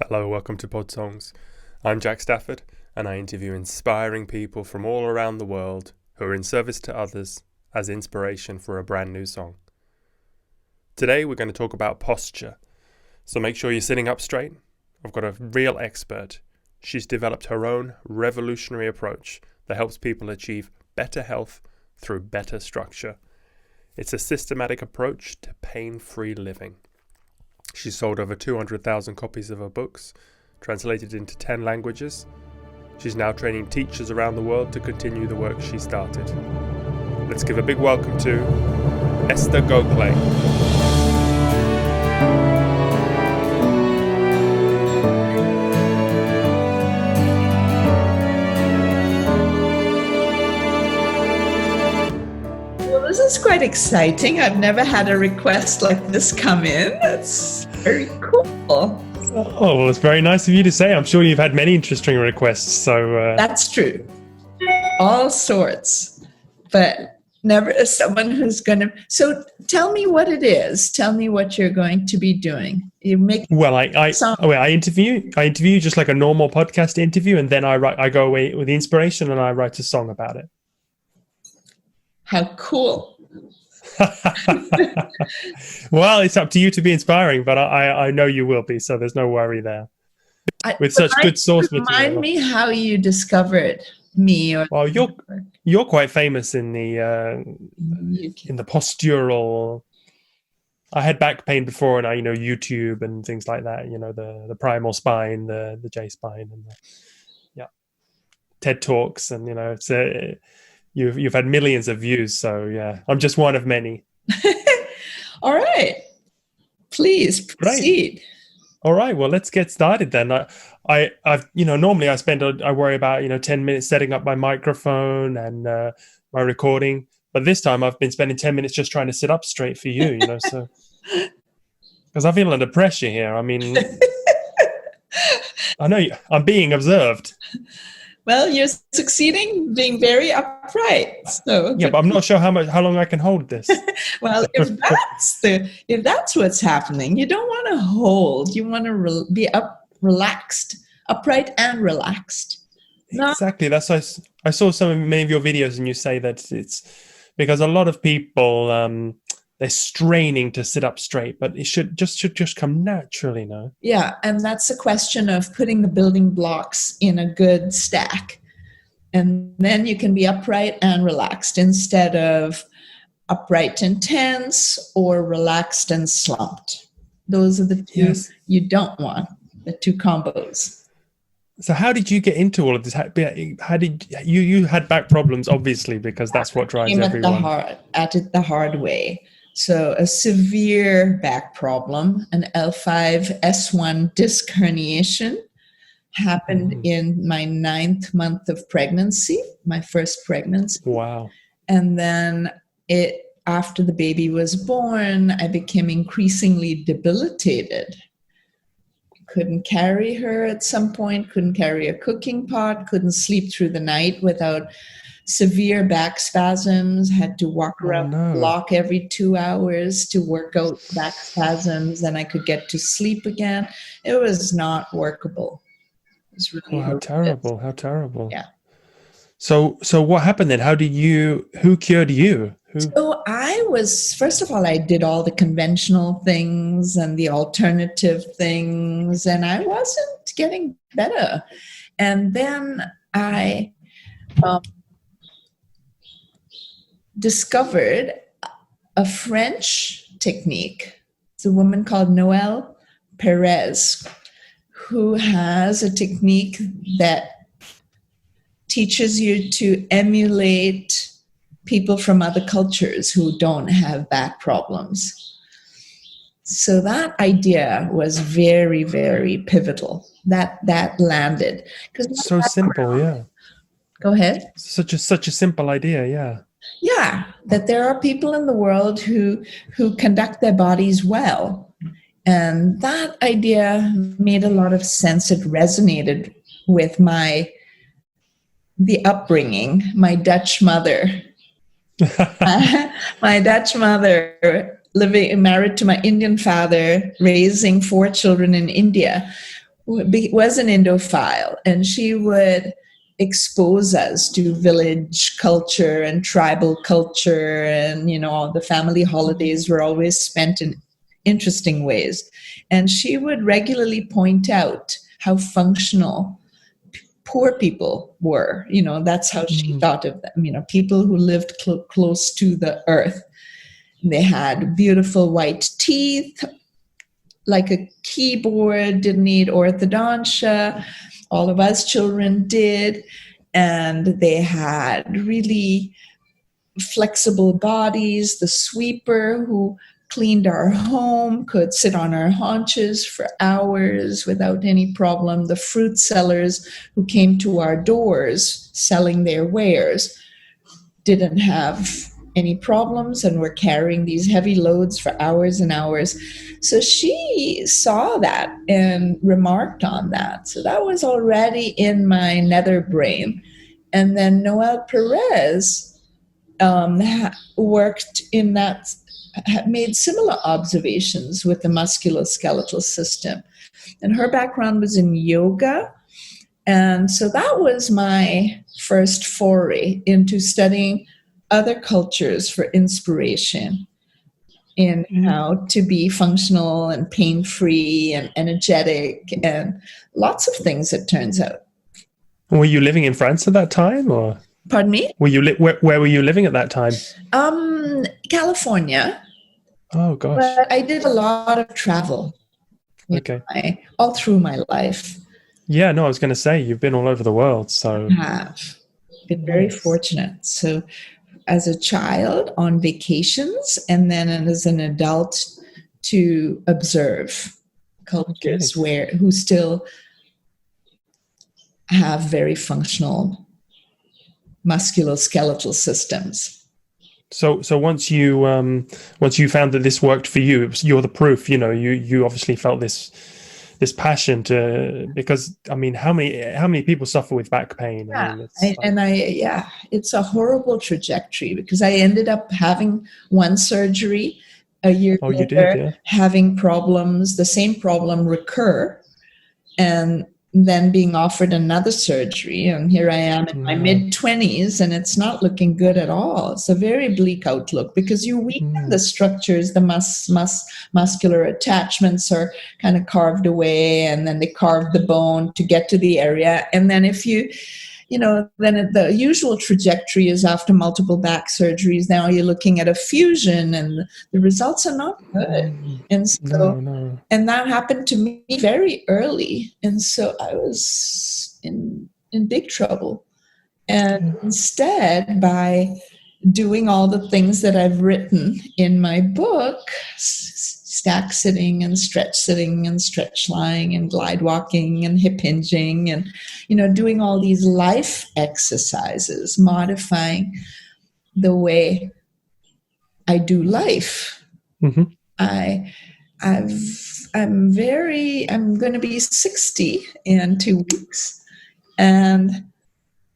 Hello, welcome to Podsongs. I'm Jack Stafford, and I interview inspiring people from all around the world who are in service to others as inspiration for a brand new song. Today we're going to talk about posture, so make sure you're sitting up straight. I've got a real expert. She's developed her own revolutionary approach that helps people achieve better health through better structure. It's a systematic approach to pain-free living. She's sold over 200,000 copies of her books, translated into 10 languages. She's now training teachers around the world to continue the work she started. Let's give a big welcome to Esther Gokhale. This is quite exciting. I've never had a request like this come in. That's very cool. Oh, well, it's very nice of you to say. I'm sure you've had many interesting requests. So That's true. All sorts, but never as someone who's going to. So tell me what it is. Tell me what you're going to be doing. You make I interview just like a normal podcast interview, and then I go away with the inspiration and I write a song about it. How cool. Well, it's up to you to be inspiring, but I know you will be, so there's no worry there. With such good source material. Remind me how you discovered me. Well, you're quite famous in the postural. I had back pain before, and YouTube and things like that. The primal spine, the J spine, and TED Talks, and it's You've had millions of views, so yeah, I'm just one of many. All right, please proceed. Great. All right, well, let's get started then. I've normally I worry about 10 minutes setting up my microphone and my recording, but this time I've been spending 10 minutes just trying to sit up straight for you, so because I feel under pressure here. I mean, I know I'm being observed. Well, you're succeeding, being very upright. So yeah, but I'm not sure how long I can hold this. Well, if that's what's happening, you don't want to hold. You want to be relaxed, upright and relaxed. Exactly. That's why I saw many of your videos, and you say that it's because a lot of people they're straining to sit up straight, but it should just come naturally, no? Yeah, and that's a question of putting the building blocks in a good stack. And then you can be upright and relaxed instead of upright and tense or relaxed and slumped. Those are the two you don't want, the two combos. So how did you get into all of this? How did you had back problems, obviously, because that's what drives everyone. At it the hard way. So a severe back problem, an L5-S1 disc herniation, happened in my 9th month of pregnancy, my first pregnancy. Wow. And then after the baby was born, I became increasingly debilitated. Couldn't carry her at some point, couldn't carry a cooking pot, couldn't sleep through the night without severe back spasms, had to walk around the block every 2 hours to work out back spasms, and I could get to sleep again. It was not workable. It was really how terrible. Yeah. So what happened then? Who cured you? So first of all, I did all the conventional things and the alternative things, and I wasn't getting better. And then I discovered a French technique. It's a woman called Noelle Perez, who has a technique that teaches you to emulate people from other cultures who don't have back problems. So that idea was very, very pivotal. That landed. So simple, yeah. Go ahead. Such a simple idea, yeah. Yeah, that there are people in the world who conduct their bodies well. And that idea made a lot of sense. It resonated with the upbringing, my Dutch mother. My Dutch mother, married to my Indian father, raising 4 children in India. was an Indophile, and she would expose us to village culture and tribal culture, and all the family holidays were always spent in interesting ways. And she would regularly point out how functional poor people were. That's how she thought of them. People who lived close to the earth. They had beautiful white teeth, like a keyboard, didn't need orthodontia. All of us children did. And they had really flexible bodies. The sweeper who cleaned our home could sit on our haunches for hours without any problem. The fruit sellers who came to our doors selling their wares didn't have any problems and were carrying these heavy loads for hours and hours. So she saw that and remarked on that. So that was already in my nether brain. And then Noel Perez worked in that, made similar observations with the musculoskeletal system. And her background was in yoga. And so that was my first foray into studying other cultures for inspiration in how to be functional and pain-free and energetic and lots of things, it turns out. Were you living in France at that time, or? Pardon me? Were you where were you living at that time? California. Oh gosh. But I did a lot of travel. Okay. All through my life. Yeah, no, I was going to say you've been all over the world, so. I have been very fortunate. So, as a child on vacations, and then as an adult to observe cultures who still have very functional musculoskeletal systems. So once you found that this worked for you, you're the proof. You obviously felt this passion to, because I mean, how many people suffer with back pain? It's a horrible trajectory, because I ended up having one surgery a year later, you did, yeah. Having problems, the same problem recur, and then being offered another surgery. And here I am in my mid-20s, and it's not looking good at all. It's a very bleak outlook, because you weaken the structures, the muscular attachments are kind of carved away, and then they carve the bone to get to the area. And then if then the usual trajectory is after multiple back surgeries, now you're looking at a fusion, and the results are not good. And so, and that happened to me very early. And so I was in big trouble. And instead, by doing all the things that I've written in my book, stack sitting and stretch lying and glide walking and hip hinging and, doing all these life exercises, modifying the way I do life. Mm-hmm. I'm going to be 60 in 2 weeks, and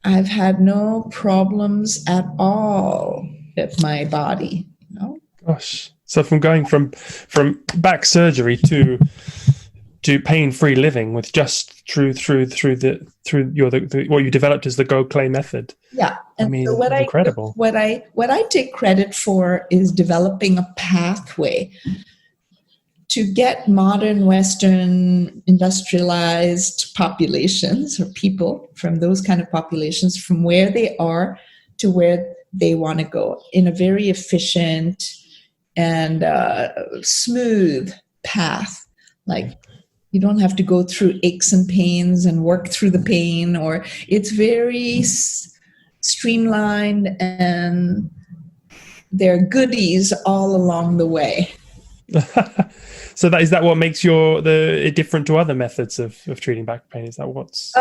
I've had no problems at all with my body. Gosh. So from going from back surgery to pain-free living with just through what you developed as the Gokhale Method. Yeah, and I mean, so incredible. What I take credit for is developing a pathway to get modern Western industrialized populations, or people from those kind of populations, from where they are to where they want to go in a very efficient and smooth path. Like, you don't have to go through aches and pains and work through the pain, or it's very streamlined, and there are goodies all along the way. So is that what makes it different to other methods of treating back pain? Is that what's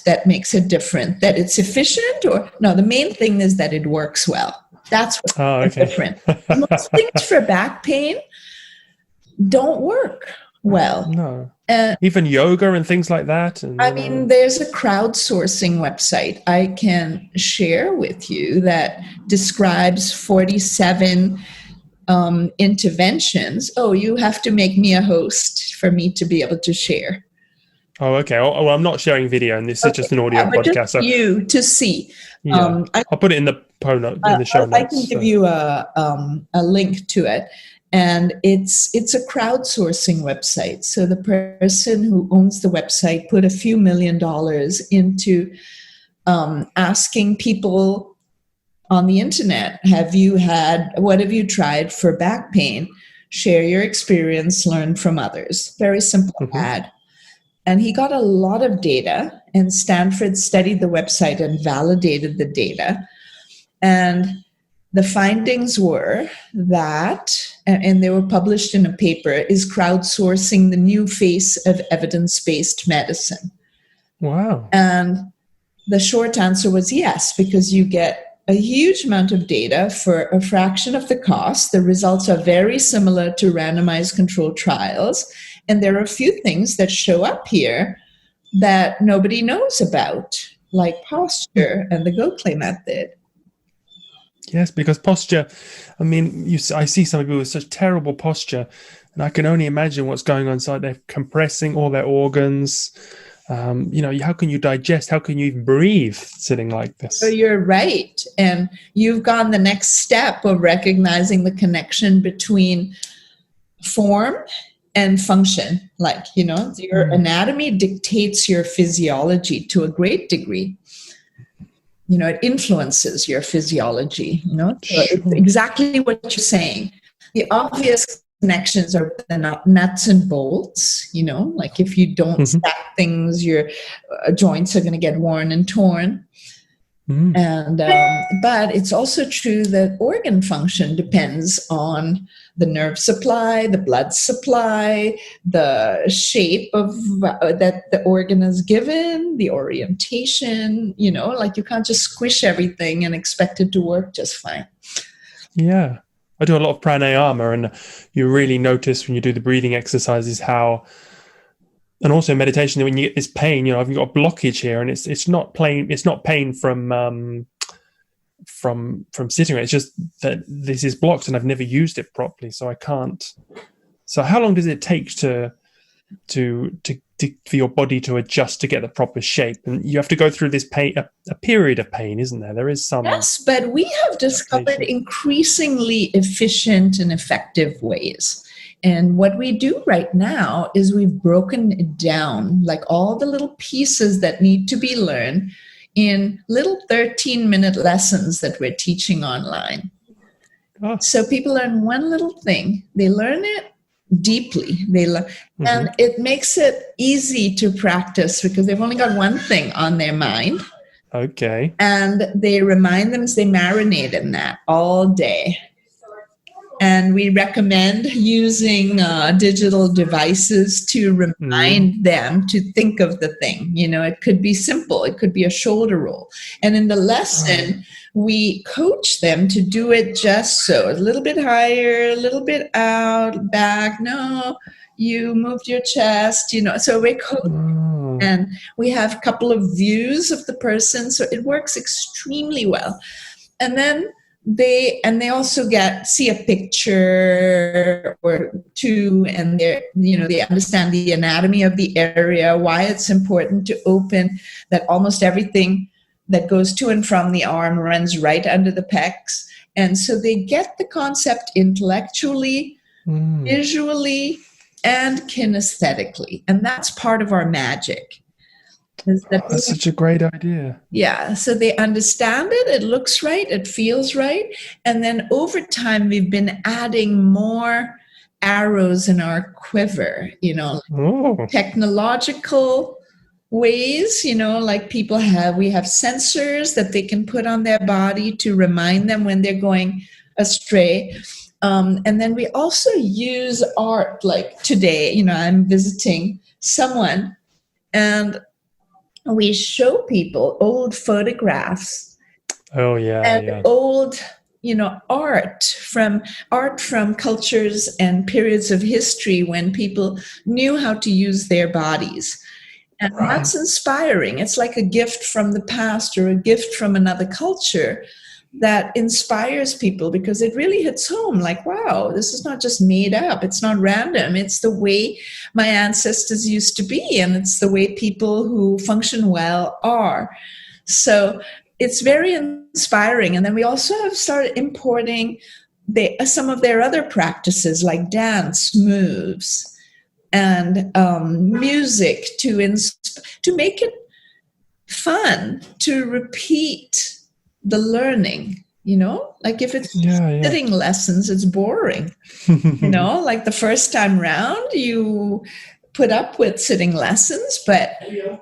that makes it different? That it's efficient, or no? The main thing is that it works well. That's what's different. Most things for back pain don't work well. No. Even yoga and things like that. And, I mean, there's a crowdsourcing website I can share with you that describes 47 interventions. Oh, you have to make me a host for me to be able to share. Oh, okay. Well, I'm not sharing video, and this is just an audio But podcast. just for you to see. Yeah, I'll put it in the show notes. I can give you a link to it. And it's a crowdsourcing website. So the person who owns the website put a few $1 million into asking people on the internet, what have you tried for back pain? Share your experience, learn from others. Very simple ad. And he got a lot of data, and Stanford studied the website and validated the data. And the findings were that, and they were published in a paper, is crowdsourcing the new face of evidence-based medicine? Wow. And the short answer was yes, because you get a huge amount of data for a fraction of the cost. The results are very similar to randomized controlled trials. And there are a few things that show up here that nobody knows about, like posture and the Gokhale Method. Yes, because posture, I mean, I see some people with such terrible posture, and I can only imagine what's going on inside. They're compressing all their organs. How can you digest? How can you even breathe sitting like this? So you're right. And you've gone the next step of recognizing the connection between form and function. Your anatomy dictates your physiology to a great degree. It influences your physiology, So it's exactly what you're saying. The obvious connections are the nuts and bolts, like if you don't stack things, your joints are going to get worn and torn. And but it's also true that organ function depends on the nerve supply, the blood supply, the shape of that the organ is given, the orientation. You can't just squish everything and expect it to work just fine. Yeah, I do a lot of pranayama, and you really notice when you do the breathing exercises how. And also meditation, when you get this pain, I've got a blockage here, and it's not pain. It's not pain from sitting. It's just that this is blocked, and I've never used it properly, so I can't. So how long does it take to for your body to adjust to get the proper shape? And you have to go through this pain, a period of pain, isn't there? There is some. Yes, but we have discovered increasingly efficient and effective ways. And what we do right now is we've broken it down, like all the little pieces that need to be learned in little 13-minute lessons that we're teaching online. Oh. So people learn one little thing. They learn it deeply. And it makes it easy to practice because they've only got one thing on their mind. Okay. And they marinate in that all day. And we recommend using digital devices to remind them to think of the thing. It could be simple. It could be a shoulder roll. And in the lesson, we coach them to do it just so. A little bit higher, a little bit out, back. No, you moved your chest, So we coach. And we have a couple of views of the person. So it works extremely well. And then they also see a picture or two, and they understand the anatomy of the area, why it's important to open, that almost everything that goes to and from the arm runs right under the pecs. And so they get the concept intellectually, visually, and kinesthetically. And that's part of our magic. That's such a great idea. Yeah, so they understand it, it looks right, it feels right. And then over time, we've been adding more arrows in our quiver, technological ways, like we have sensors that they can put on their body to remind them when they're going astray. And then we also use art, like today, I'm visiting someone and we show people old photographs. Oh yeah, and old, art from cultures and periods of history when people knew how to use their bodies. And that's inspiring. It's like a gift from the past or a gift from another culture that inspires people, because it really hits home like, wow, this is not just made up. It's not random. It's the way my ancestors used to be, and it's the way people who function well are. So it's very inspiring. And then we also have started importing some of their other practices like dance moves and music to make it fun to repeat the learning, like if it's sitting lessons, it's boring. Like the first time round you put up with sitting lessons, but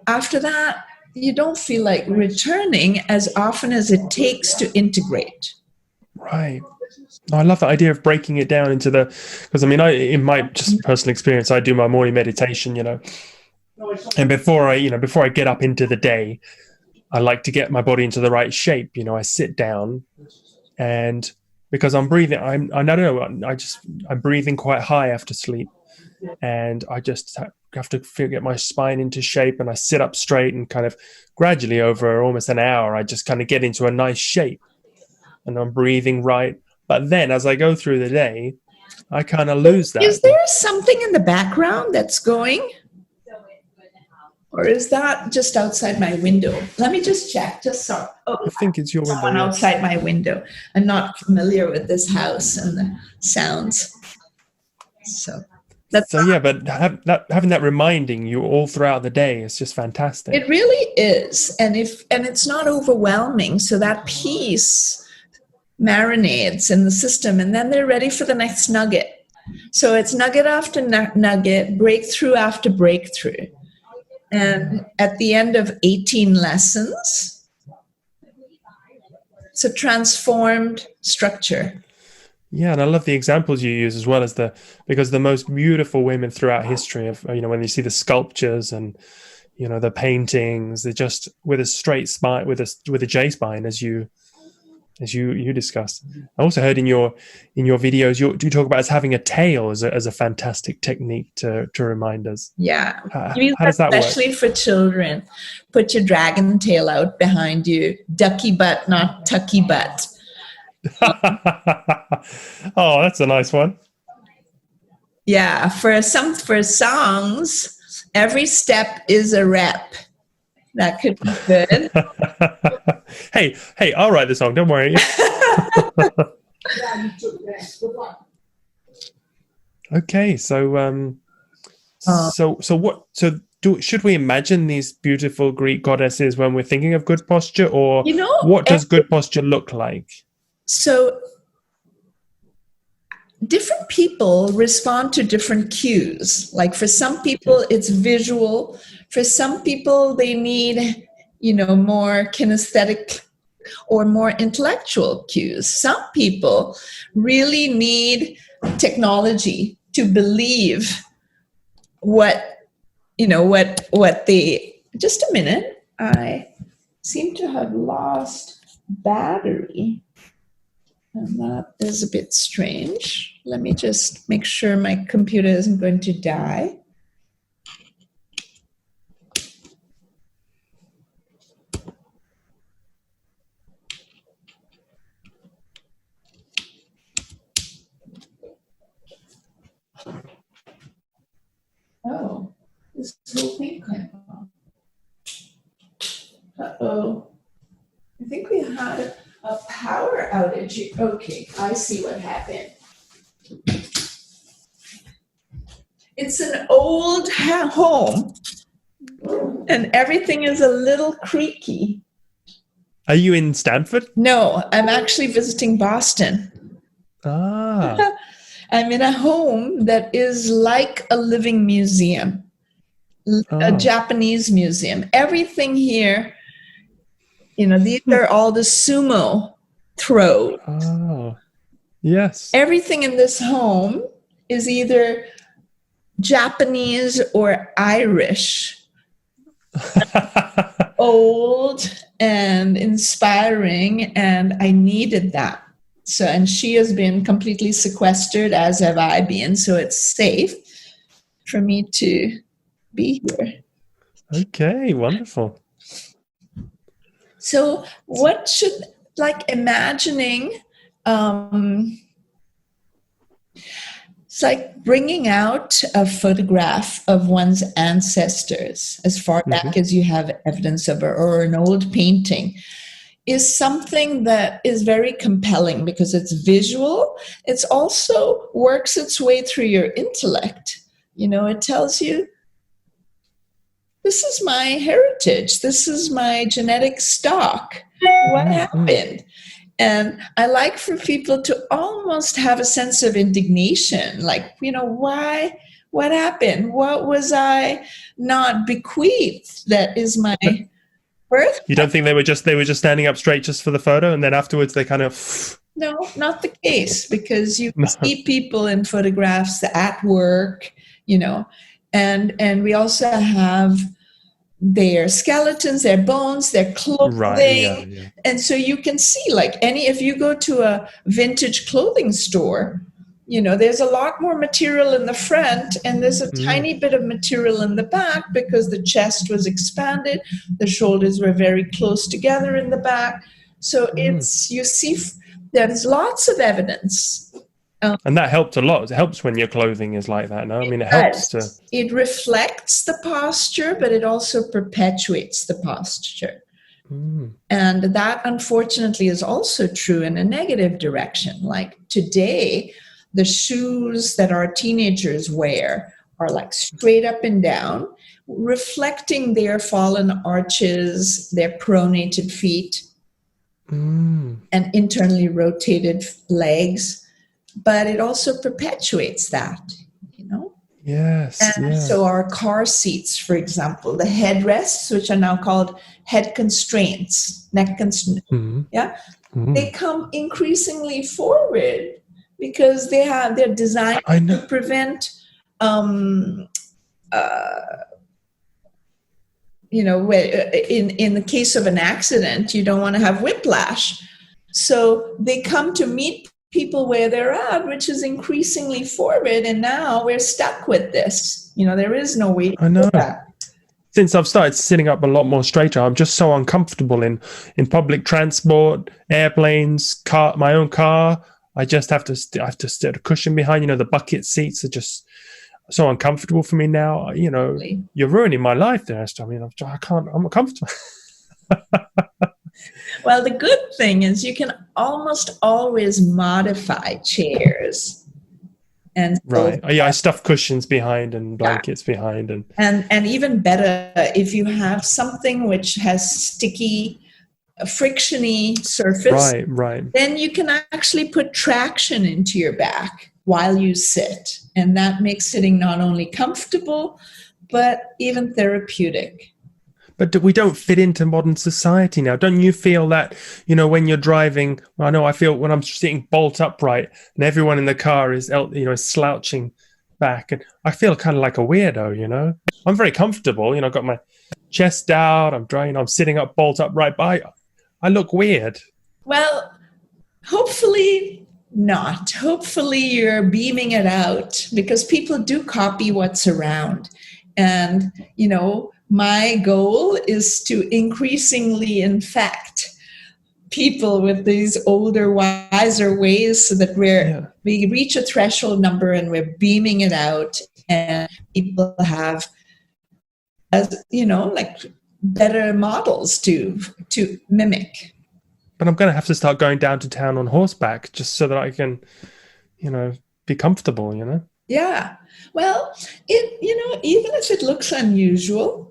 after that you don't feel like returning as often as it takes to integrate. Right. I love the idea of breaking it down into because in my just personal experience, I do my morning meditation, and before I get up into the day, I like to get my body into the right shape. I sit down, and because I'm breathing, I don't know, I'm breathing quite high after sleep, and I just have to get my spine into shape, and I sit up straight, and kind of gradually over almost an hour, I just kind of get into a nice shape, and I'm breathing right. But then as I go through the day, I kind of lose that. Is there something in the background that's going? Or is that just outside my window? Let me just check. I think it's your window. Outside my window. I'm not familiar with this house and the sounds. But having that reminding you all throughout the day is just fantastic. It really is, and it's not overwhelming. So that peace marinades in the system, and then they're ready for the next nugget. So it's nugget after nugget, breakthrough after breakthrough. And at the end of 18 lessons, it's a transformed structure. Yeah, and I love the examples you use as well because the most beautiful women throughout history of, when you see the sculptures and, the paintings, they're just with a straight spine, with a J spine, as you discussed. I also heard in your videos you talk about as having a tail as a fantastic technique to remind us. Yeah. How does that work? Especially for children. Put your dragon tail out behind you. Ducky butt, not tucky butt. Oh, that's a nice one. Yeah. For songs, every step is a rep. That could be good. Hey, I'll write the song. Don't worry. Okay, so should we imagine these beautiful Greek goddesses when we're thinking of good posture, or what does good posture look like? So different people respond to different cues. Like for some people, it's visual. For some people, they need, more kinesthetic or more intellectual cues. Some people really need technology to believe what they. Just a minute. I seem to have lost battery. And that is a bit strange. Let me just make sure my computer isn't going to die. Oh, this whole thing came off. Uh-oh. I think we had a power outage. Okay, I see what happened. It's an old home, and everything is a little creaky. Are you in Stanford? No, I'm actually visiting Boston. Ah. I'm in a home that is like a living museum, a Japanese museum. Everything here, these are all the sumo throws. Oh, yes. Everything in this home is either Japanese or Irish. Old and inspiring, and I needed that. So, and she has been completely sequestered, as have I been, so it's safe for me to be here. Okay, wonderful. So like imagining, it's like bringing out a photograph of one's ancestors as far back as you have evidence of, or an old painting, is something that is very compelling because it's visual. It's also works its way through your intellect. It tells you, this is my heritage. This is my genetic stock. What happened? And I like for people to almost have a sense of indignation, like, why, what happened? What was I not bequeathed? That is my birth. You don't think they were just standing up straight just for the photo, and then afterwards they kind of... No, not the case, because you see people in photographs at work, and we also have their skeletons, their bones, their clothing. Right, yeah. And so you can see, like, if you go to a vintage clothing store, there's a lot more material in the front and there's a tiny bit of material in the back because the chest was expanded, the shoulders were very close together in the back. So you see, there's lots of evidence. And that helped a lot. It helps when your clothing is like that, no? I mean, it helps to... It reflects the posture, but it also perpetuates the posture. And that, unfortunately, is also true in a negative direction. Like today, the shoes that our teenagers wear are like straight up and down, reflecting their fallen arches, their pronated feet, and internally rotated legs. But it also perpetuates that, Yes. And so our car seats, for example, the headrests, which are now called head constraints, neck constraints, they come increasingly forward because they're designed to prevent, in the case of an accident, you don't want to have whiplash. So they come to meet people where they're at, which is increasingly forward, and now we're stuck with this. There is no way to do that. Since I've started sitting up a lot more straighter, I'm just so uncomfortable in public transport, airplanes, my own car. I just have to sit a cushion behind. The bucket seats are just so uncomfortable for me now. You're ruining my life there, Esther. I mean, I'm comfortable. Well, the good thing is you can almost always modify chairs. And right. I stuff cushions behind and blankets behind. And even better, if you have something which has sticky, frictiony surface, right. then you can actually put traction into your back while you sit. And that makes sitting not only comfortable, but even therapeutic. But we don't fit into modern society now. Don't you feel that, when you're driving, I know I feel when I'm sitting bolt upright and everyone in the car is, slouching back. And I feel kind of like a weirdo, I'm very comfortable. I've got my chest out. I'm sitting up bolt upright. But I look weird. Well, hopefully not. Hopefully you're beaming it out because people do copy what's around. And, my goal is to increasingly infect people with these older, wiser ways so that we reach a threshold number and we're beaming it out and people have, better models to mimic. But I'm going to have to start going down to town on horseback just so that I can, be comfortable, Yeah. Well, even if it looks unusual,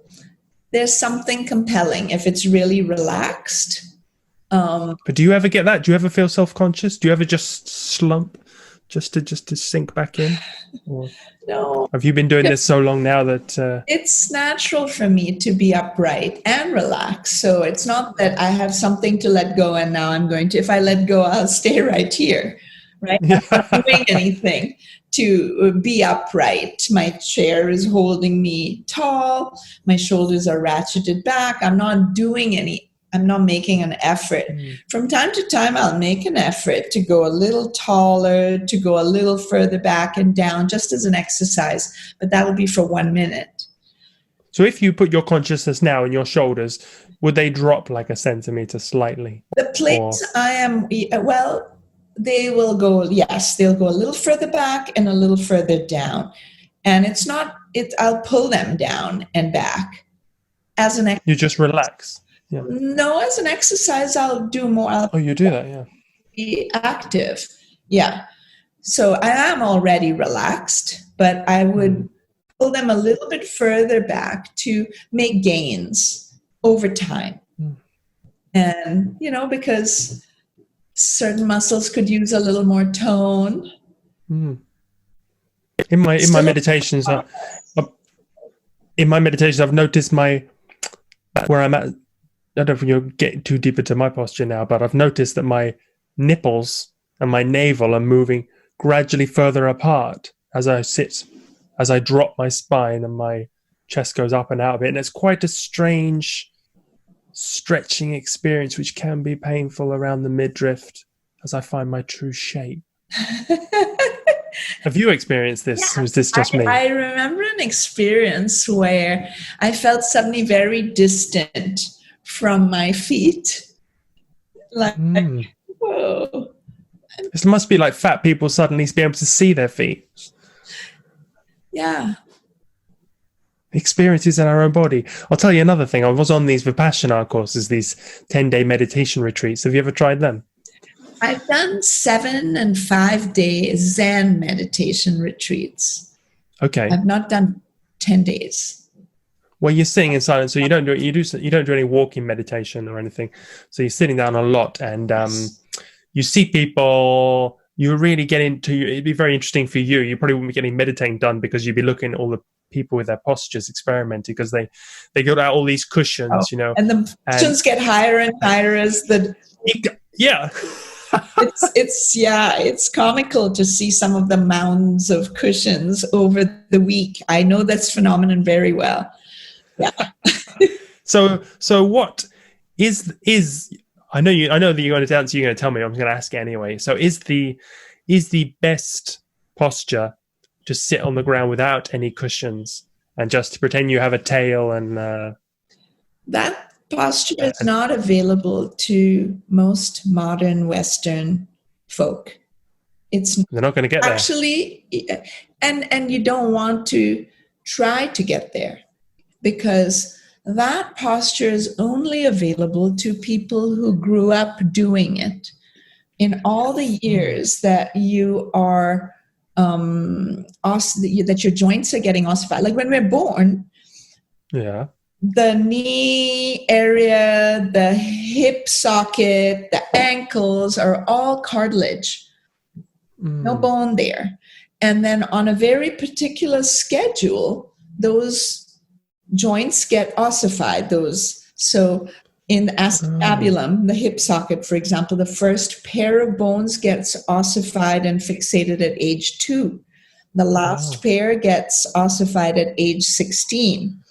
there's something compelling if it's really relaxed. But do you ever get that? Do you ever feel self-conscious? Do you ever just slump just to sink back in? Or no. Have you been doing this so long now that... It's natural for me to be upright and relaxed. So it's not that I have something to let go and now I'm going to, if I let go, I'll stay right here. Right? I'm not doing anything to be upright. My chair is holding me tall. My shoulders are ratcheted back. I'm not making an effort. From time to time, I'll make an effort to go a little taller, to go a little further back and down, just as an exercise. But that'll be for 1 minute. So if you put your consciousness now in your shoulders, would they drop like a centimeter slightly? The place I am, well, they will go, yes, they'll go a little further back and a little further down. And I'll pull them down and back as an exercise. You just relax. Yeah. No, as an exercise, I'll do more. You do that, yeah. Be active. Yeah. So I am already relaxed, but I would pull them a little bit further back to make gains over time. And, because certain muscles could use a little more tone. In my meditations, I've noticed where I'm at. I don't know if you're getting too deep into my posture now, but I've noticed that my nipples and my navel are moving gradually further apart as I sit, as I drop my spine and my chest goes up and out of it. And it's quite a strange stretching experience, which can be painful around the midriff as I find my true shape. Have you experienced this? Or is this just me? I remember an experience where I felt suddenly very distant from my feet. Like, whoa. This must be like fat people suddenly be able to see their feet. Yeah. Experiences in our own body. I'll tell you another thing. I was on these Vipassana courses, these 10-day meditation retreats. Have you ever tried them? I've done 7 and 5 day Zen meditation retreats. Okay. I've not done 10 days. Well, you're sitting in silence, so you don't do any walking meditation or anything. So you're sitting down a lot, and you see people. You really get into. It'd be very interesting for you. You probably wouldn't be getting meditating done because you'd be looking at all the people with their postures experimenting, because they go out all these cushions, and the cushions get higher and higher as the. Yeah. It's comical to see some of the mounds of cushions over the week. I know this phenomenon very well. Yeah. So what is I know that you're going to answer. You're going to tell me. I'm going to ask anyway. So is the best posture to sit on the ground without any cushions and just to pretend you have a tail and that posture is not available to most modern Western folk. They're not going to get there. Actually, and you don't want to try to get there, because that posture is only available to people who grew up doing it. In all the years that you are that your joints are getting ossified, like when we're born, the knee area, the hip socket, the ankles are all cartilage, no bone there. And then on a very particular schedule, those joints get ossified. So in the acetabulum, the hip socket, for example, the first pair of bones gets ossified and fixated at age 2. The last pair gets ossified at age 16.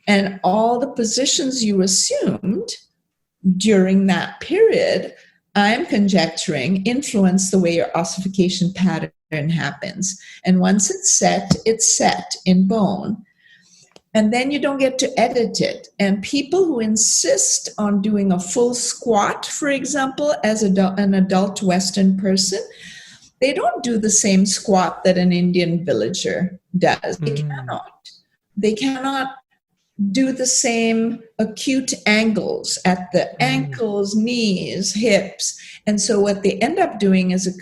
And all the positions you assumed during that period, I'm conjecturing, influence the way your ossification pattern happens. And once it's set in bone. And then you don't get to edit it. And people who insist on doing a full squat, for example, as an adult Western person, they don't do the same squat that an Indian villager does. They cannot do the same acute angles at the ankles, knees, hips. And so what they end up doing is a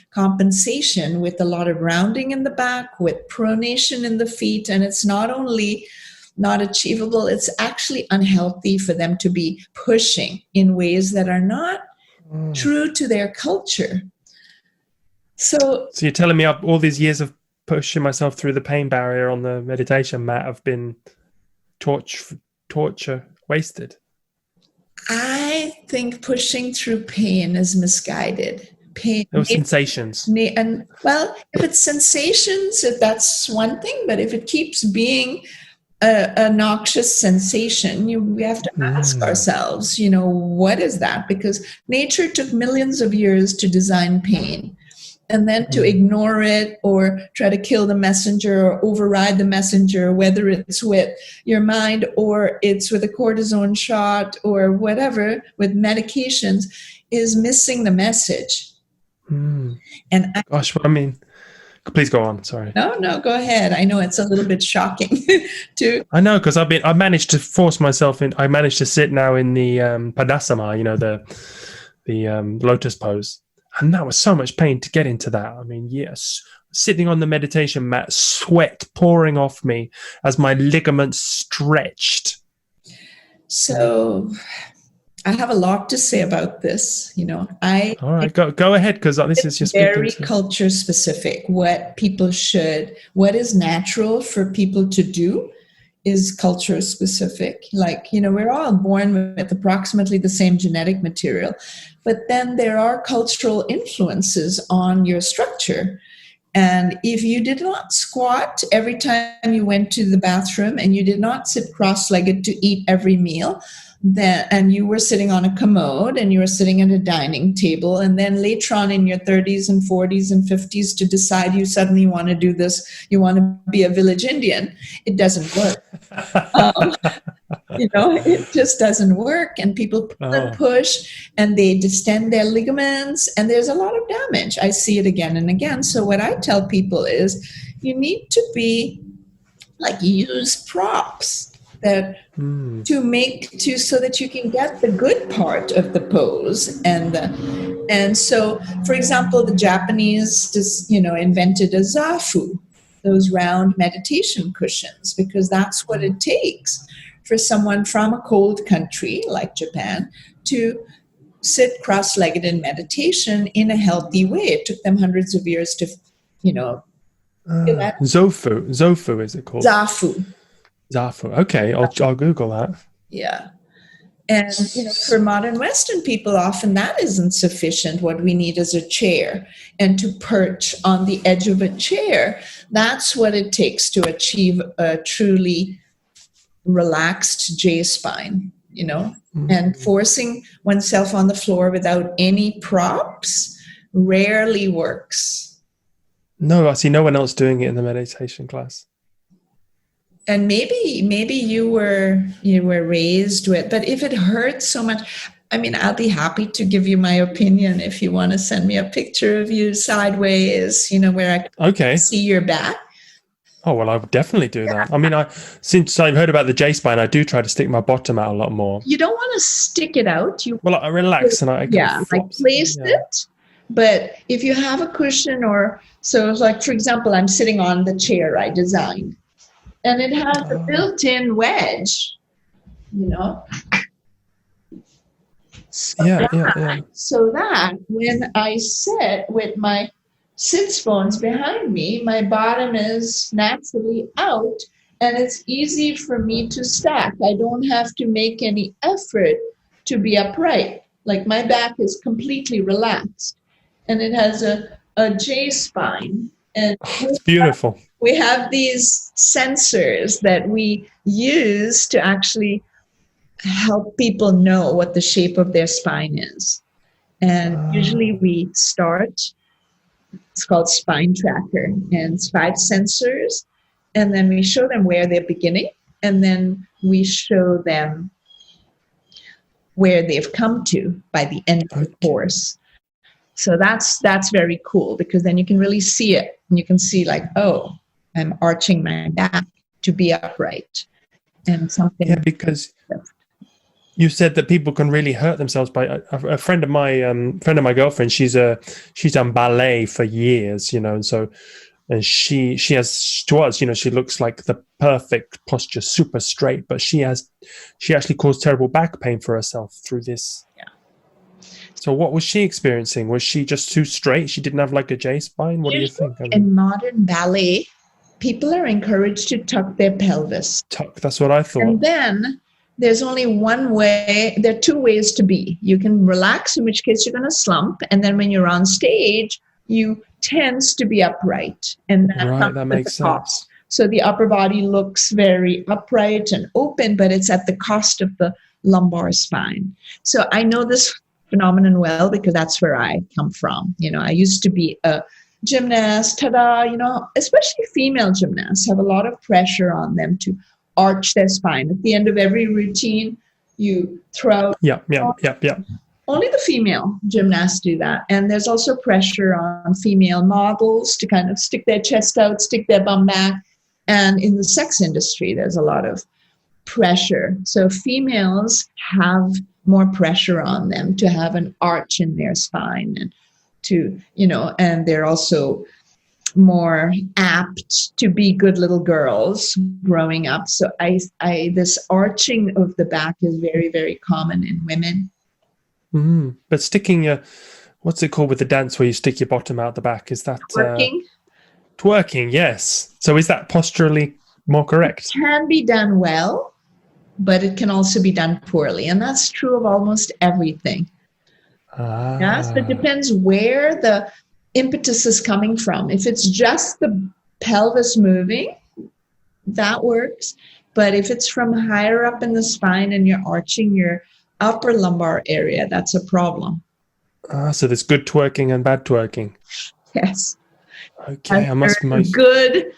compensation with a lot of rounding in the back, with pronation in the feet. And it's not only not achievable, it's actually unhealthy for them to be pushing in ways that are not true to their culture. So you're telling me all these years of pushing myself through the pain barrier on the meditation mat have been torture wasted? I think pushing through pain is misguided. Pain. Those sensations. And well, if it's sensations, if that's one thing, but if it keeps being a noxious sensation, we have to ask ourselves, what is that? Because nature took millions of years to design pain. and then to ignore it or try to kill the messenger or override the messenger, whether it's with your mind or it's with a cortisone shot or whatever, with medications, is missing the message. Mm. And Gosh, I mean, please go on. Sorry. No, go ahead. I know it's a little bit shocking to. I know, because I managed to force myself in. I managed to sit now in the Padasana, the lotus pose. And that was so much pain to get into that. I mean, yes, sitting on the meditation mat, sweat pouring off me as my ligaments stretched. So I have a lot to say about this. All right, go ahead, because this is just very culture specific. What is natural for people to do is culture specific. Like, we're all born with approximately the same genetic material, but then there are cultural influences on your structure. And if you did not squat every time you went to the bathroom and you did not sit cross-legged to eat every meal, and you were sitting on a commode and you were sitting at a dining table, and then later on in your 30s and 40s and 50s to decide you suddenly want to do this, you want to be a village Indian, it doesn't work. It just doesn't work, and people pull and push and they distend their ligaments, and there's a lot of damage. I see it again and again. So what I tell people is you need to use props that so that you can get the good part of the pose. And so, for example, the Japanese invented a zafu, those round meditation cushions, because that's what it takes for someone from a cold country like Japan to sit cross-legged in meditation in a healthy way. It took them hundreds of years to, Zofu is it called? Zafu. Okay, I'll Google that. Yeah. And, for modern Western people, often that isn't sufficient. What we need is a chair, and to perch on the edge of a chair. That's what it takes to achieve a truly relaxed J-spine, and forcing oneself on the floor without any props rarely works. No, I see no one else doing it in the meditation class. And maybe you were raised with, but if it hurts so much, I'll be happy to give you my opinion if you want to send me a picture of you sideways, where I can see your back. Oh, well, I would definitely do that. Since I've heard about the J-spine, I do try to stick my bottom out a lot more. You don't want to stick it out. I relax and I place it. But if you have a cushion for example, I'm sitting on the chair I designed, and it has a built-in wedge, So that when I sit with my sits bones behind me, my bottom is naturally out, and it's easy for me to stack. I don't have to make any effort to be upright. Like, my back is completely relaxed, and it has a J-spine. And it's beautiful. We have these sensors that we use to actually help people know what the shape of their spine is. And usually we start, it's called Spine Tracker, and it's 5 sensors. And then we show them where they're beginning, and then we show them where they've come to by the end of the course. So that's very cool, because then you can really see it, and you can see I'm arching my back to be upright, and something. Yeah, because you said that people can really hurt themselves by a friend of my girlfriend. She's done ballet for years, and she has, to us, she looks like the perfect posture, super straight, but she actually caused terrible back pain for herself through this. Yeah. So what was she experiencing? Was she just too straight? She didn't have like a J-spine? What do you think? In modern ballet, people are encouraged to tuck their pelvis. That's what I thought. And then there's only one way. There are 2 ways to be. You can relax, in which case you're going to slump. And then when you're on stage, you tends to be upright. And that makes sense. So the upper body looks very upright and open, but it's at the cost of the lumbar spine. So I know this phenomenon well, because that's where I come from. I used to be a gymnasts, ta-da, especially female gymnasts have a lot of pressure on them to arch their spine. At the end of every routine, you throw out. Yeah. Only the female gymnasts do that. And there's also pressure on female models to kind of stick their chest out, stick their bum back. And in the sex industry, there's a lot of pressure. So females have more pressure on them to have an arch in their spine and and they're also more apt to be good little girls growing up. So this arching of the back is very, very common in women. Mm. But sticking what's it called with the dance where you stick your bottom out the back? Is that Twerking? Twerking, yes. So is that posturally more correct? It can be done well, but it can also be done poorly. And that's true of almost everything. Yeah, so it depends where the impetus is coming from. If it's just the pelvis moving, that works. But if it's from higher up in the spine and you're arching your upper lumbar area, that's a problem. So there's good twerking and bad twerking. Yes. Okay, I must good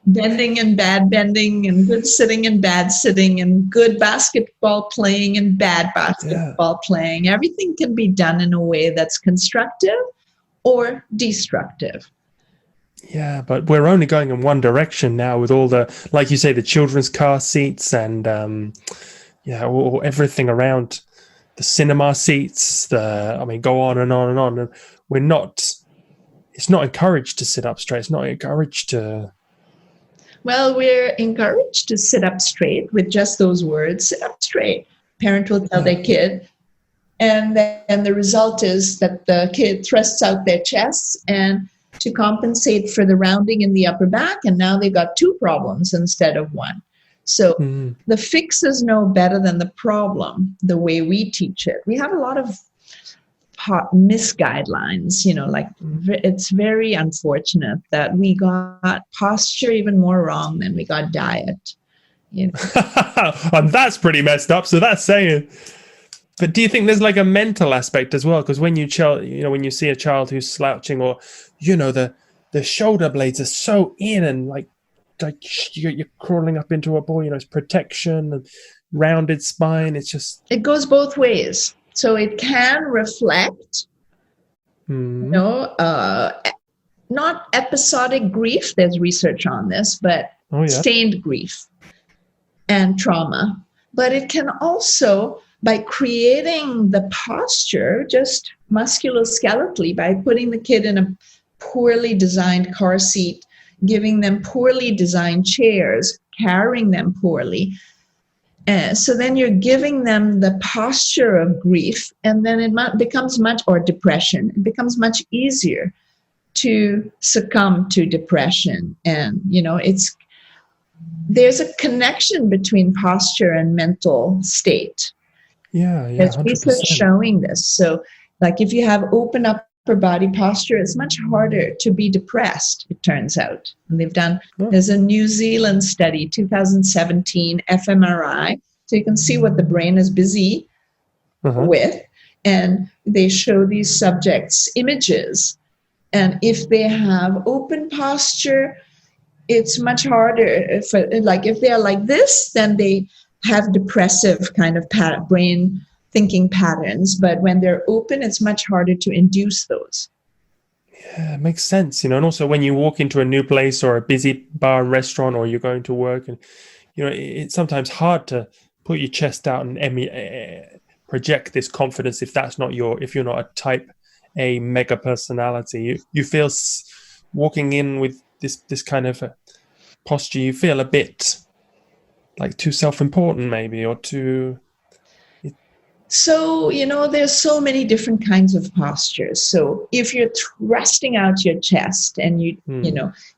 bending and bad bending, and good sitting and bad sitting, and good basketball playing and bad basketball playing. Everything can be done in a way that's constructive or destructive. Yeah, but we're only going in one direction now with all the, like you say, the children's car seats and or everything around the cinema seats. Go on and on and on. And it's not encouraged to sit up straight. It's not encouraged to. Well, we're encouraged to sit up straight with just those words, sit up straight. Parent will tell their kid. And then the result is that the kid thrusts out their chests and to compensate for the rounding in the upper back. And now they've got two problems instead of one. So the fix is no better than the problem, the way we teach it. We have a lot of misguidelines, it's very unfortunate that we got posture even more wrong than we got diet. And that's pretty messed up. So that's saying. But do you think there's like a mental aspect as well? Because when you see a child who's slouching, or the shoulder blades are so in, and like you're crawling up into a ball, it's protection and rounded spine. It's just, it goes both ways. So it can reflect, not episodic grief. There's research on this, but sustained grief and trauma. But it can also, by creating the posture, just musculoskeletally, by putting the kid in a poorly designed car seat, giving them poorly designed chairs, carrying them poorly. So then you're giving them the posture of grief, and then it becomes or depression. It becomes much easier to succumb to depression. And, there's a connection between posture and mental state. Yeah. There's research showing this. So, like if you have open upper body posture, it's much harder to be depressed, it turns out. And there's a New Zealand study, 2017 fMRI, so you can see what the brain is busy with, and they show these subjects images. And if they have open posture, it's much harder. If they're like this, then they have depressive kind of brain thinking patterns. But when they're open, it's much harder to induce those. Yeah, it makes sense. And also when you walk into a new place or a busy bar and restaurant, or you're going to work, and it's sometimes hard to put your chest out and project this confidence if you're not a type A mega personality. You feel walking in with this kind of posture, you feel a bit like too self-important maybe, or too. So, there's so many different kinds of postures. So if you're thrusting out your chest and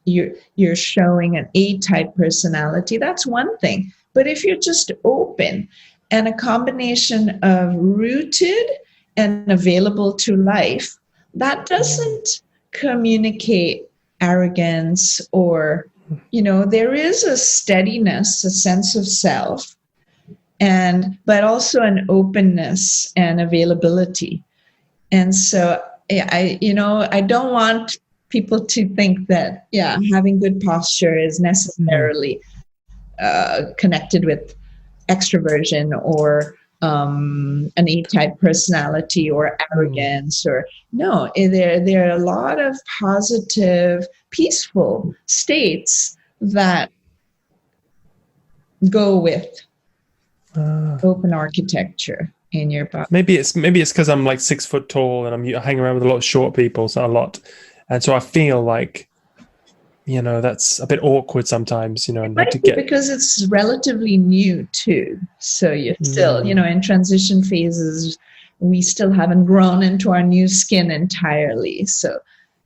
you're showing an A-type personality, that's one thing. But if you're just open and a combination of rooted and available to life, that doesn't communicate arrogance or, there is a steadiness, a sense of self, but also an openness and availability. And so I don't want people to think that, having good posture is necessarily connected with extroversion or an A-type personality or arrogance, or no, there are a lot of positive, peaceful states that go with open architecture in your body. Maybe it's because I'm like 6 foot tall and I hang around with a lot of short people, and so I feel like, that's a bit awkward sometimes, and because it's relatively new too. So you're still, in transition phases, we still haven't grown into our new skin entirely. So,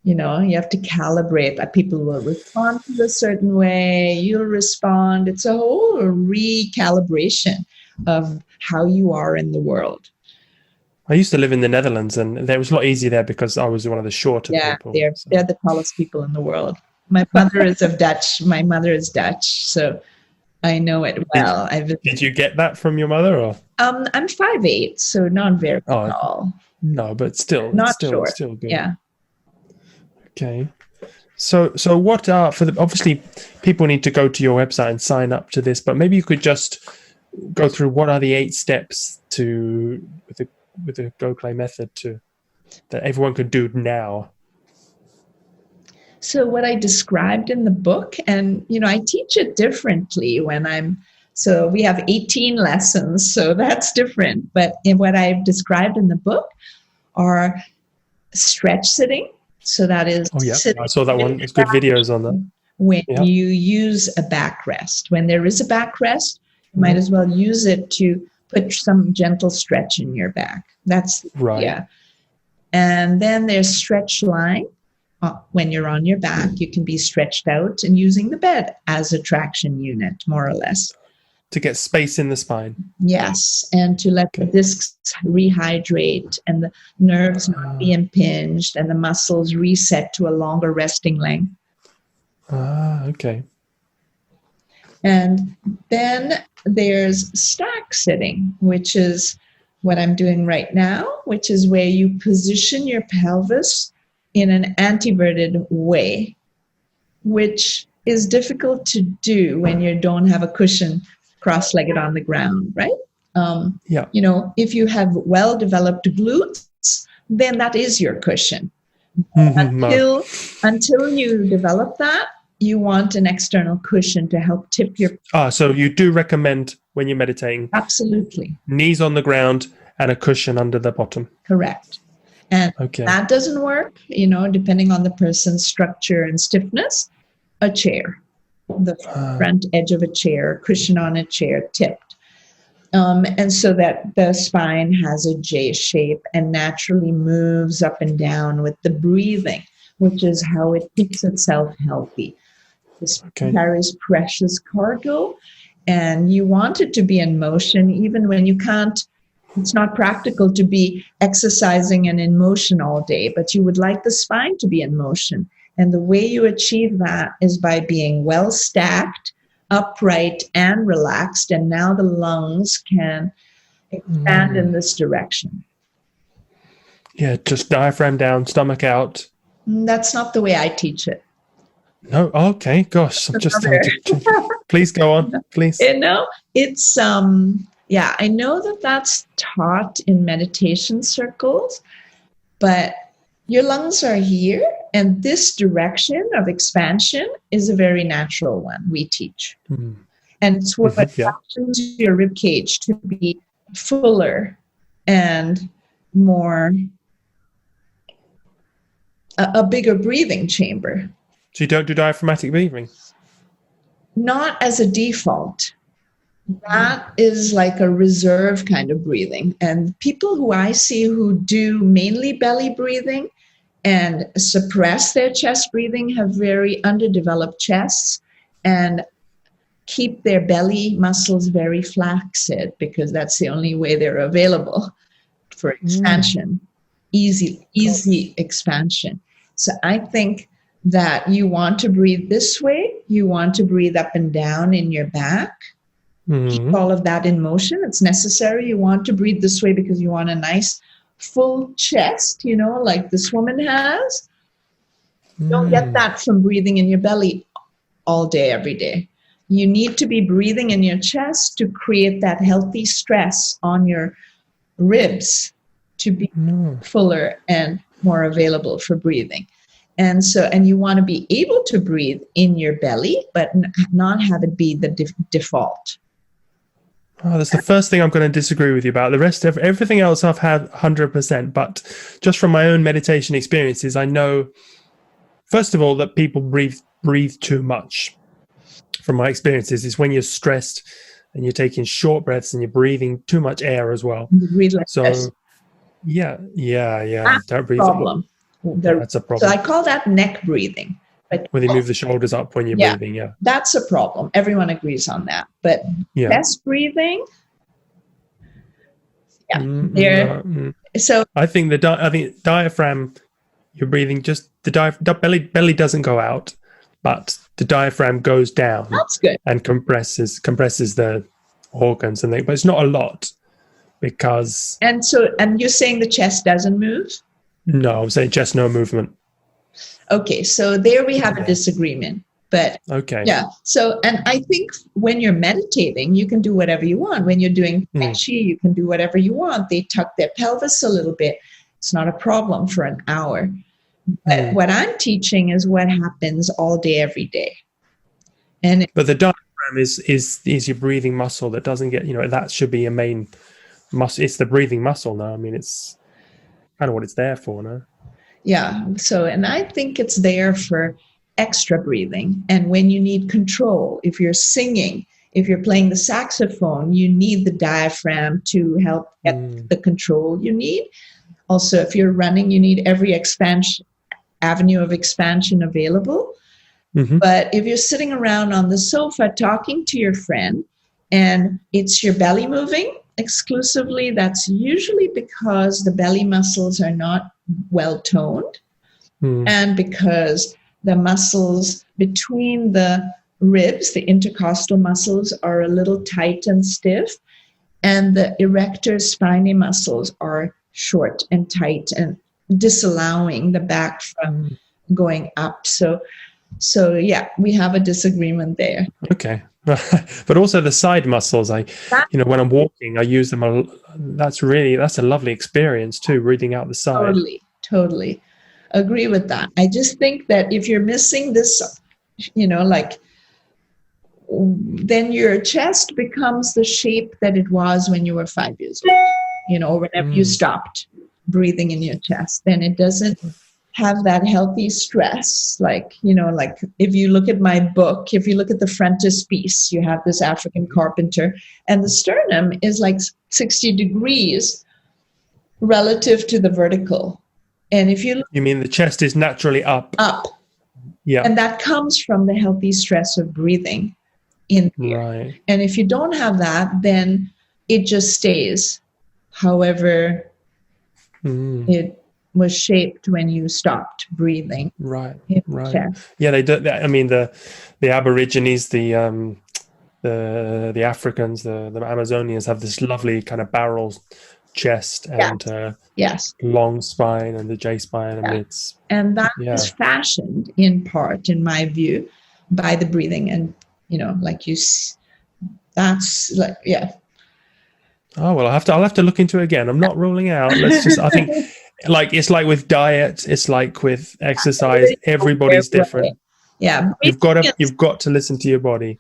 you have to calibrate that. People will respond to a certain way, you'll respond. It's a whole recalibration of how you are in the world. I used to live in the Netherlands, and it was a lot easier there because I was one of the shorter people. They're the tallest people in the world. My mother is Dutch. My mother is Dutch, so I know it well. Did you get that from your mother, or? I'm 5'8", so not very tall. No, but still, not short. Still good. Yeah. Okay. So what are obviously people need to go to your website and sign up to this, but maybe you could just go through what are the 8 steps with the Gokhale method that everyone could do now. So what I described in the book, and, I teach it differently so we have 18 lessons, so that's different. But what I've described in the book are stretch sitting. So that is, I saw that one. There's good videos on that. When you use a backrest. When there is a backrest, you might as well use it to put some gentle stretch in your back. That's right. Yeah. And then there's stretch lying. When you're on your back, you can be stretched out and using the bed as a traction unit, more or less. To get space in the spine. Yes, and to let the discs rehydrate and the nerves not be impinged and the muscles reset to a longer resting length. Okay. And then there's stack sitting, which is what I'm doing right now, which is where you position your pelvis in an anteverted way, which is difficult to do when you don't have a cushion cross-legged on the ground, right? If you have well-developed glutes, then that is your cushion. Until you develop that, you want an external cushion to help tip your... So you do recommend when you're meditating? Absolutely. Knees on the ground and a cushion under the bottom? Correct. And that doesn't work, depending on the person's structure and stiffness, a chair, the front edge of a chair, cushion on a chair, tipped. And so that the spine has a J shape and naturally moves up and down with the breathing, which is how it keeps itself healthy. This carries precious cargo, and you want it to be in motion even when you can't. It's not practical to be exercising and in motion all day, but you would like the spine to be in motion. And the way you achieve that is by being well stacked, upright, and relaxed. And now the lungs can expand in this direction. Yeah, just diaphragm down, stomach out. That's not the way I teach it. No, okay, gosh, I'm just please go on, please. It's I know that that's taught in meditation circles, but your lungs are here, and this direction of expansion is a very natural one we teach. Mm-hmm. And it's what happens to your rib cage to be fuller and more, a bigger breathing chamber. So you don't do diaphragmatic breathing? Not as a default. That is like a reserve kind of breathing. And people who I see who do mainly belly breathing and suppress their chest breathing have very underdeveloped chests and keep their belly muscles very flaccid because that's the only way they're available for expansion, easy expansion. So I think that you want to breathe this way. You want to breathe up and down in your back. Keep all of that in motion. It's necessary. You want to breathe this way because you want a nice full chest, like this woman has. You don't get that from breathing in your belly all day, every day. You need to be breathing in your chest to create that healthy stress on your ribs to be fuller and more available for breathing. And you want to be able to breathe in your belly, but not have it be the default. Oh, that's the first thing I'm going to disagree with you about. The rest of everything else I've had 100%, but just from my own meditation experiences, I know, first of all, that people breathe too much. From my experiences, is when you're stressed and you're taking short breaths and you're breathing too much air as well. You breathe like this. Yeah. That's Don't breathe. Problem. That's a problem. So I call that neck breathing. But when you move the shoulders up when you're breathing, that's a problem. Everyone agrees on that. But chest breathing, So I think diaphragm, you're breathing, just the belly doesn't go out, but the diaphragm goes down. That's good. And compresses the organs and but it's not a lot because. And you're saying the chest doesn't move? No, I'm saying chest no movement. Okay, so there we have a disagreement. But so, and I think when you're meditating, you can do whatever you want. When you're doing Tai Chi, you can do whatever you want. They tuck their pelvis a little bit. It's not a problem for an hour. But what I'm teaching is what happens all day, every day. But the diaphragm is your breathing muscle that doesn't get, that should be a main muscle. It's the breathing muscle now. I mean, it's kind of what it's there for now. Yeah. So, and I think it's there for extra breathing. And when you need control, if you're singing, if you're playing the saxophone, you need the diaphragm to help get the control you need. Also, if you're running, you need every avenue of expansion available. Mm-hmm. But if you're sitting around on the sofa talking to your friend and it's your belly moving exclusively, that's usually because the belly muscles are not well toned and because the muscles between the ribs, the intercostal muscles, are a little tight and stiff, and the erector spinae muscles are short and tight and disallowing the back from going up. So we have a disagreement there. Okay. But also the side muscles, when I'm walking, I use them. That's a lovely experience too, breathing out the side. Totally agree with that. I just think that if you're missing this, then your chest becomes the shape that it was when you were 5 years old, whenever you stopped breathing in your chest, then it doesn't have that healthy stress. Like if you look at my book, if you look at the frontispiece, you have this African carpenter and the sternum is like 60 degrees relative to the vertical. And if you mean the chest is naturally up. Yeah. And that comes from the healthy stress of breathing in here. Right. And if you don't have that, then it just stays however it was shaped when you stopped breathing. Right. Yeah, they do. I mean, the Aborigines, the Africans, the Amazonians have this lovely kind of barrel chest and long spine and the J spine, and that is fashioned in part, in my view, by the breathing, and that's like Oh well, I'll have to look into it again. I'm not ruling out. I think it's like with diet, it's like with exercise. Everybody's different. Yeah, you've got to listen to your body.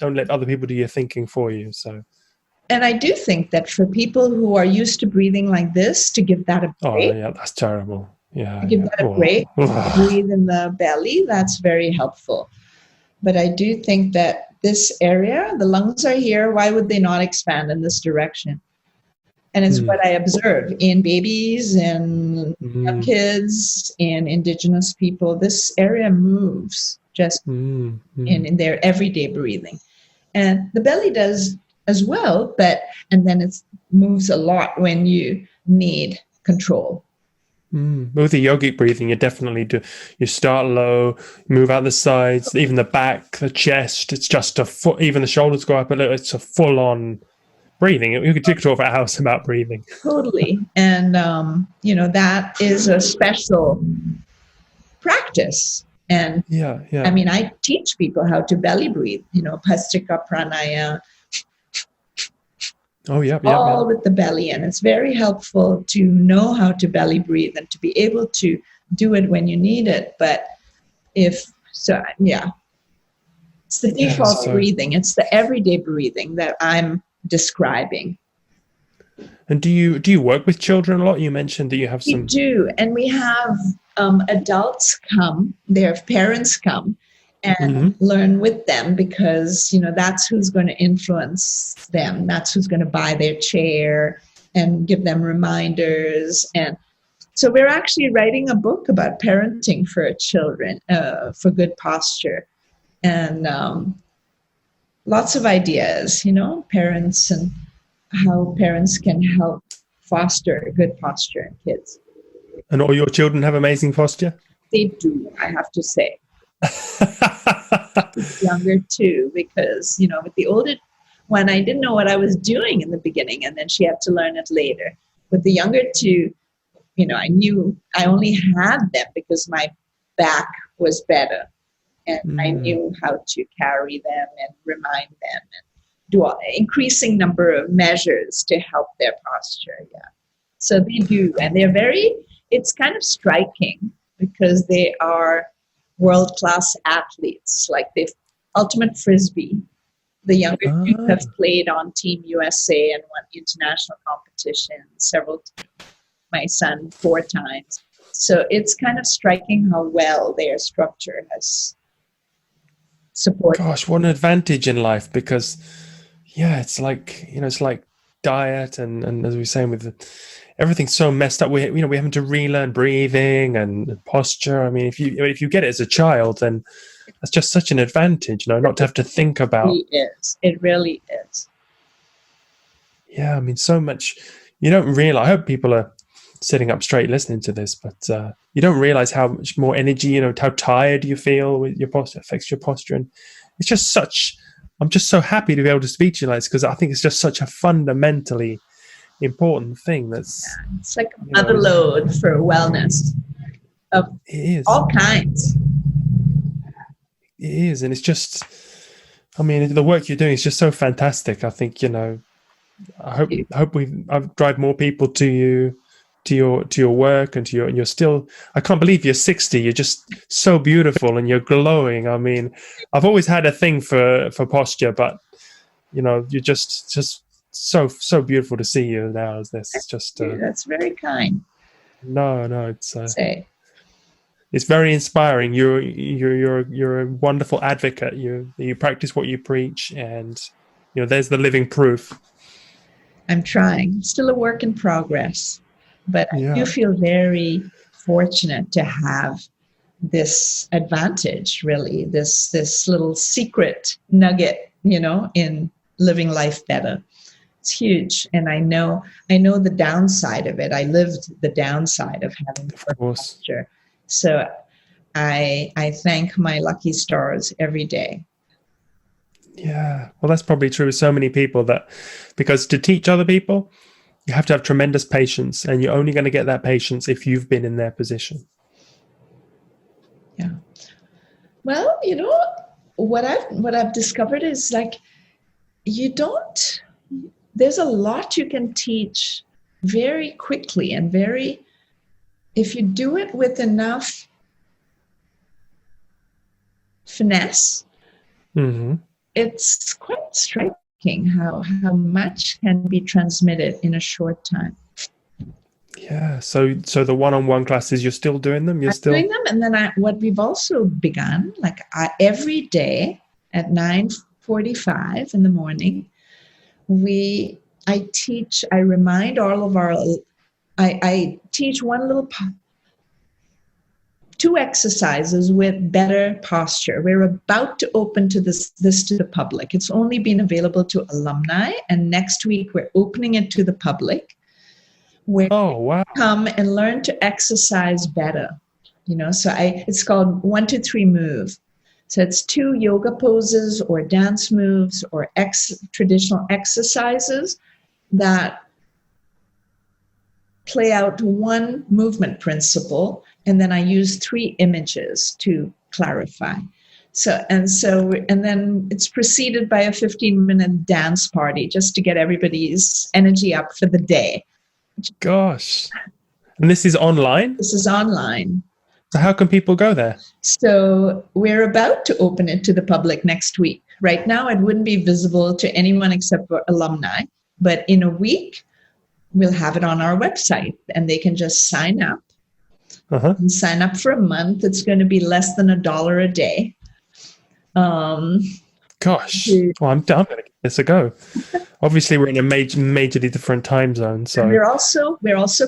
Don't let other people do your thinking for you. So. And I do think that for people who are used to breathing like this, to give that a break. Oh yeah, that's terrible. Yeah. To give that a break, breathe in the belly. That's very helpful. But I do think that this area, the lungs are here. Why would they not expand in this direction? And it's what I observe in babies and young kids and indigenous people. This area moves just in their everyday breathing. And the belly does as well, and then it moves a lot when you need control. With the yogic breathing, you definitely do. You start low, move out the sides, even the back, the chest. It's just even the shoulders go up a little. It's a full-on breathing. You could talk for hours about breathing. Totally. And, that is a special practice. And Yeah. I mean, I teach people how to belly breathe, Pastika Pranaya, all with the belly. And it's very helpful to know how to belly breathe and to be able to do it when you need it. But it's the default breathing. It's the everyday breathing that I'm describing. And do you work with children a lot? You mentioned that you have some. We do, and we have adults come, their parents come and learn with them, because that's who's going to influence them. That's who's going to buy their chair and give them reminders. And so we're actually writing a book about parenting for children, for good posture, and lots of ideas, parents, and how parents can help foster good posture in kids. And all your children have amazing posture? They do, I have to say. Younger too, because, with the older one, I didn't know what I was doing in the beginning, and then she had to learn it later. With the younger two, I knew I only had them because my back was better, and I knew how to carry them and remind them and do an increasing number of measures to help their posture. Yeah. So they do, and it's kind of striking because they are world-class athletes, like the ultimate frisbee. The younger two have played on Team USA and won international competitions several times. My son 4 times. So it's kind of striking how well their structure has supported. Gosh, what an advantage in life, because it's like, it's like diet and as we were saying, with everything's so messed up. We're having to relearn breathing and posture. I mean, if you get it as a child, then that's just such an advantage, not to have to think about. It really is. Yeah, I mean, so much. You don't realize. I hope people are sitting up straight listening to this, but you don't realize how much more energy, how tired you feel with your posture, affects your posture. And it's just I'm just so happy to be able to speak to you like this, because I think it's just such a fundamentally important thing. It's like a mother load for wellness of all kinds. It is, and it's just, I mean, the work you're doing is just so fantastic. I think, I hope I drive more people to you, to your work, and you're still, I can't believe you're 60. You're just so beautiful and you're glowing. I mean, I've always had a thing for posture, but you're just so beautiful to see you now as this. It's just that's very kind. No, it's very inspiring. You're a wonderful advocate. You practice what you preach, and there's the living proof. I'm trying. Still a work in progress. But I do feel very fortunate to have this advantage, really, this little secret nugget, in living life better. It's huge. And I know the downside of it. I lived the downside of having poor posture. So I thank my lucky stars every day. Yeah. Well, that's probably true with so many people, because to teach other people, you have to have tremendous patience, and you're only going to get that patience if you've been in their position. Yeah. Well, what I've discovered is, like, there's a lot you can teach very quickly and if you do it with enough finesse, it's quite striking how much can be transmitted in a short time. Yeah. So the one-on-one classes, you're still doing them? I'm doing them. And then what we've also begun, every day at 9:45 in the morning, I remind all of I teach one little 2 exercises with better posture. We're about to open this to the public. It's only been available to alumni, and next week we're opening it to the public, where come and learn to exercise better. So it's called 1, 2, 3 move. So it's 2 yoga poses or dance moves or traditional exercises that play out one movement principle, and then I use 3 images to clarify. And then it's preceded by a 15-minute dance party just to get everybody's energy up for the day. Gosh. And this is online? This is online. So how can people go there? So we're about to open it to the public next week. Right now, it wouldn't be visible to anyone except for alumni. But in a week, we'll have it on our website, and they can just sign up. And sign up for a month. It's going to be less than $1 a day. Gosh, well, I'm going to give this a go. Obviously, we're in a majorly different time zone. So and we're also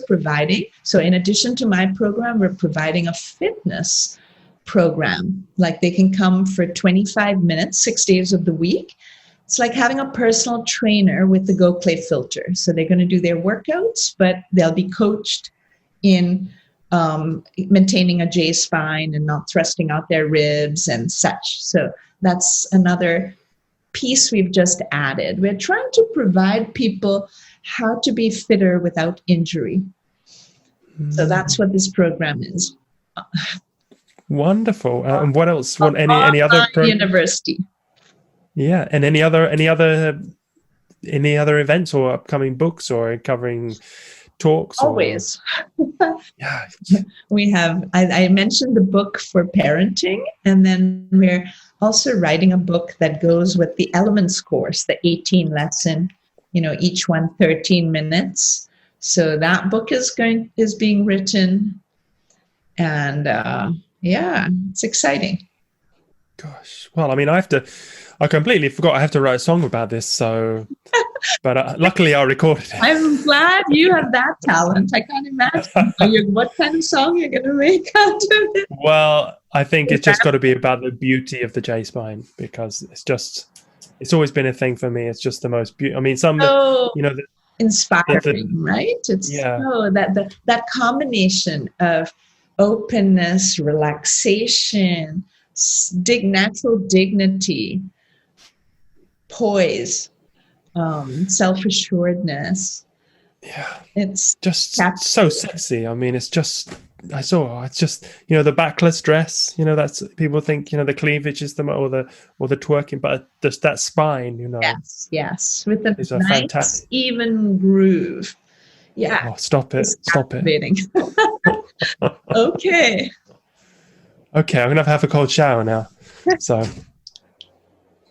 providing. So in addition to my program, we're providing a fitness program. Like they can come for 25 minutes, 6 days of the week. It's like having a personal trainer with the Gokhale filter. So they're going to do their workouts, but they'll be coached in maintaining a J spine and not thrusting out their ribs and such. So that's another piece we've just added. We're trying to provide people how to be fitter without injury. So that's what this program is. Wonderful. And what else? Any other university? Yeah, and any other events or upcoming books or covering talks? Always. Yeah. We have, I mentioned the book for parenting, and then we're also writing a book that goes with the elements course, the 18 lesson, each one 13 minutes. So that book is being written, and it's exciting. Gosh. Well, I mean, I completely forgot I have to write a song about this, so but luckily I recorded it. I'm glad you have that talent. I can't imagine what kind of song you're going to make out of it. Well, I think it's just got to be about the beauty of the J-spine, because it's always been a thing for me. It's just the most beautiful. I mean, inspiring, right? It's that combination of openness, relaxation, natural dignity, poise, self-assuredness. Yeah, it's just so sexy. I mean, it's just the backless dress. That's people think the cleavage is or the twerking, but just that spine. Yes, with the nice fantastic even groove. Yeah. Oh, stop it! Okay. Okay, I'm gonna have a cold shower now. So,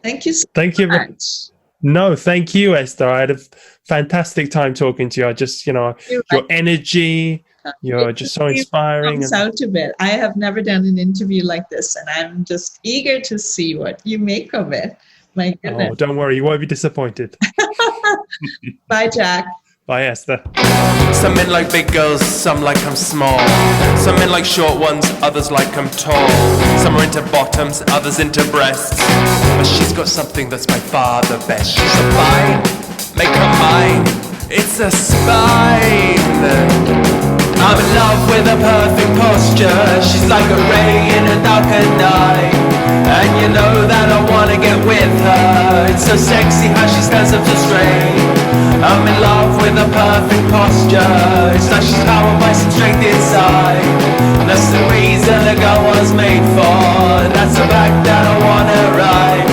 thank you. Thank you much. No, thank you, Esther. I had a fantastic time talking to you. I just, your energy, you're just so inspiring. Out of it. I have never done an interview like this, and I'm just eager to see what you make of it. My goodness. Oh, don't worry, you won't be disappointed. Bye, Jack. Bye, Esther. Some men like big girls, some like I'm small. Some men like short ones, others like I'm tall. Some are into bottoms, others into breasts. But she's got something that's by far the best. She's a fine, make her mine. It's a spine. I'm in love with her perfect posture. She's like a ray in a darker night. And you know that I wanna get with her. It's so sexy how she stands up so straight. I'm in love with her perfect posture. It's like she's powered by some strength inside. And that's the reason a girl was made for. And that's the back that I wanna ride.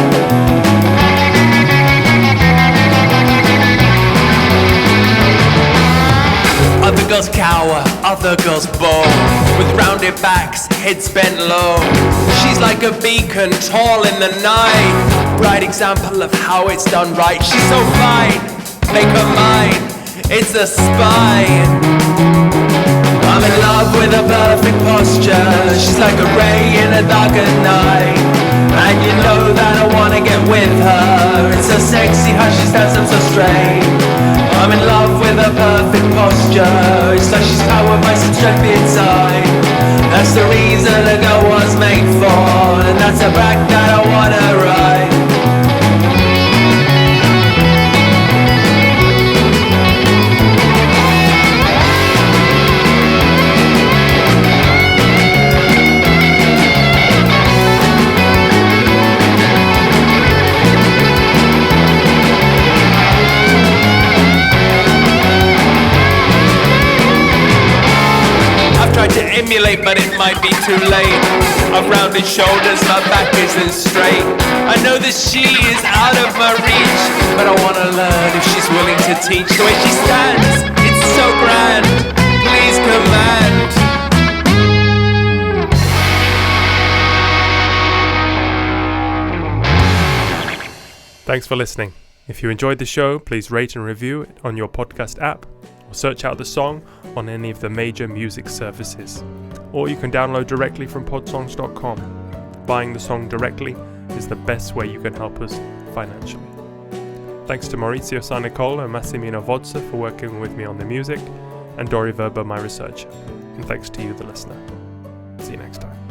Other girls cower, other girls bow. With rounded backs, heads bent low. She's like a beacon, tall in the night. Bright example of how it's done right. She's so fine, make her mine. It's a spine. I'm in love with her perfect posture. She's like a ray in a darker night. And you know that I wanna get with her. It's so sexy how she stands up so straight. I'm in love with her perfect posture. It's like she's powered by some strength inside. That's the reason a girl was made for. And that's a back that I wanna ride. might be too late. I've rounded shoulders, my back isn't straight. I know that she is out of my reach, but I wanna learn if she's willing to teach. The way she stands, it's so grand. Please command. Thanks for listening. If you enjoyed the show, please rate and review it on your podcast app, or search out the song on any of the major music services. Or you can download directly from podsongs.com. Buying the song directly is the best way you can help us financially. Thanks to Maurizio Sarnicola and Massimino Vodza for working with me on the music, and Dori Verba, my researcher. And thanks to you, the listener. See you next time.